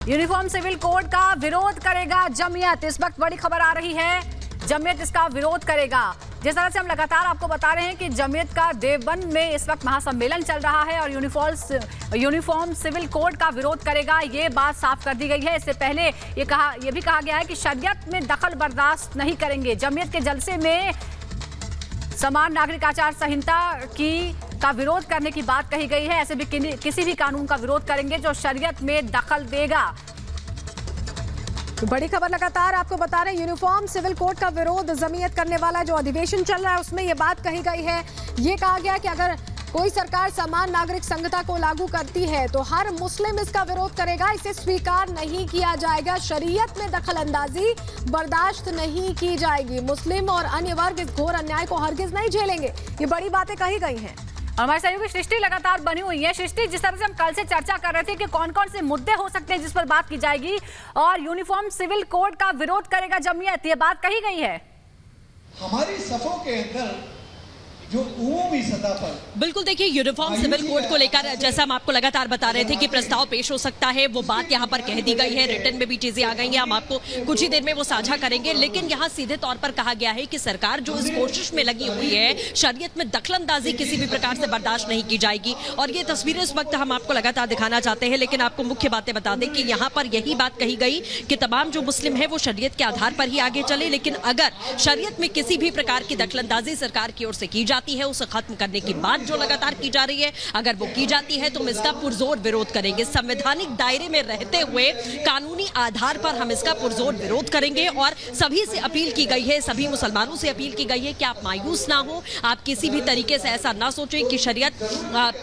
Uniform civil code का विरोध करेगा जमीयत। इस वक्त बड़ी खबर आ रही है, जमीयत इसका विरोध करेगा। जिस तरह से हम लगातार आपको बता रहे हैं कि जमीयत का देवबंद में इस वक्त महासम्मेलन चल रहा है और यूनिफॉर्म सिविल कोड का विरोध करेगा, ये बात साफ कर दी गई है। इससे पहले ये भी कहा गया है कि शरीयत में दखल बर्दाश्त नहीं करेंगे। जमीयत के जलसे में समान नागरिक आचार संहिता का विरोध करने की बात कही गई है। ऐसे भी किसी भी कानून का विरोध करेंगे जो शरीयत में दखल देगा। तो बड़ी खबर लगातार आपको बता रहे हैं, यूनिफॉर्म सिविल कोड का विरोध जमीयत करने वाला जो अधिवेशन चल रहा है उसमें ये बात कही गई है। ये कहा गया कि अगर कोई सरकार समान नागरिक संहिता को लागू करती है तो हर मुस्लिम इसका विरोध करेगा, इसे स्वीकार नहीं किया जाएगा। शरीयत में दखल अंदाजी बर्दाश्त नहीं की जाएगी। मुस्लिम और अन्य वर्ग इस घोर अन्याय को हरगिज नहीं झेलेंगे। ये बड़ी बातें कही गई हैं। हमारे सहयोगी सृष्टि लगातार बनी हुई है। सृष्टि, जिस तरह से हम कल से चर्चा कर रहे थे कि कौन कौन से मुद्दे हो सकते हैं जिस पर बात की जाएगी और यूनिफॉर्म सिविल कोड का विरोध करेगा जमीयत, ये बात कही गई है। हमारी सफों के अंदर जो उमूमी सतह पर बिल्कुल देखिए, यूनिफॉर्म सिविल कोड को लेकर जैसा हम आपको लगातार बता रहे थे कि प्रस्ताव पेश हो सकता है, वो बात यहाँ पर कह दी गई है। रिटर्न में भी चीजें आ गई हैं, हम आपको कुछ ही देर में वो साझा करेंगे। लेकिन यहाँ सीधे तौर पर कहा गया है कि सरकार जो इस कोशिश में लगी हुई है, शरीयत में दखलंदाजी किसी भी प्रकार से बर्दाश्त नहीं की जाएगी। और ये तस्वीरें इस वक्त हम आपको लगातार दिखाना चाहते हैं, लेकिन आपको मुख्य बातें बता दें कि यहाँ पर यही बात कही गई कि तमाम जो मुस्लिम है वो शरीयत के आधार पर ही आगे चले, लेकिन अगर शरीयत में किसी भी प्रकार की दखलंदाजी सरकार की ओर से की जाती है, उसे खत्म करने की बात जो लगातार की जा रही है, अगर वो की जाती है तो हम इसका पुरजोर विरोध करेंगे। संवैधानिक दायरे में रहते हुए कानूनी आधार पर हम इसका पुरजोर विरोध करेंगे। और सभी से अपील की गई है, सभी मुसलमानों से अपील की गई है कि आप मायूस ना हो, आप किसी भी तरीके से ऐसा ना सोचें कि शरीयत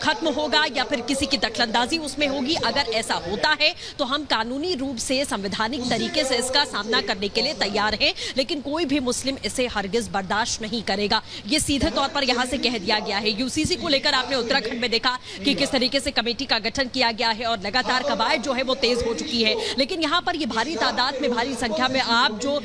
खत्म होगा या फिर किसी की दखलंदाजी उसमें होगी। अगर ऐसा होता है तो हम कानूनी रूप से संवैधानिक तरीके से इसका सामना करने के लिए तैयार हैं, लेकिन कोई भी मुस्लिम इसे हरगिज बर्दाश्त नहीं करेगा। ये सीधे तौर पर यहां से कह दिया गया है। यूसीसी को लेकर आपने उत्तराखंड में देखा कि किस तरीके से कमेटी का गठन किया गया है और लगातार कवायद जो है वो तेज हो चुकी है। लेकिन यहाँ पर ये भारी तादाद में, भारी संख्या में आप जो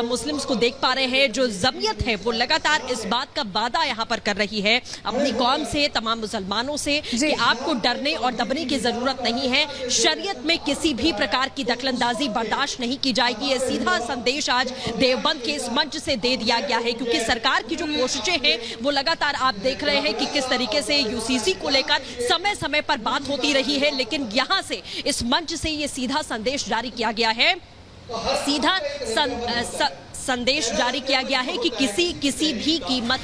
मुस्लिम्स को देख पा रहे हैं, जो जमीयत है वो लगातार इस बात का वादा यहाँ पर कर रही है अपनी कौम से, तमाम मुसलमानों से, कि आपको डरने और दबने की जरूरत नहीं है। शरीयत में किसी भी प्रकार की दखलंदाजी बर्दाश्त नहीं की जाएगी। ये सीधा संदेश आज देवबंद के इस मंच से दे दिया गया है, क्योंकि सरकार की जो कोशिशें हैं वो लगातार आप देख रहे हैं कि किस तरीके से यूसीसी को लेकर समय समय पर बात होती रही है, लेकिन यहां से इस मंच से ये सीधा संदेश जारी किया गया है, सीधा संदेश जारी किया गया है कि किसी भी कीमत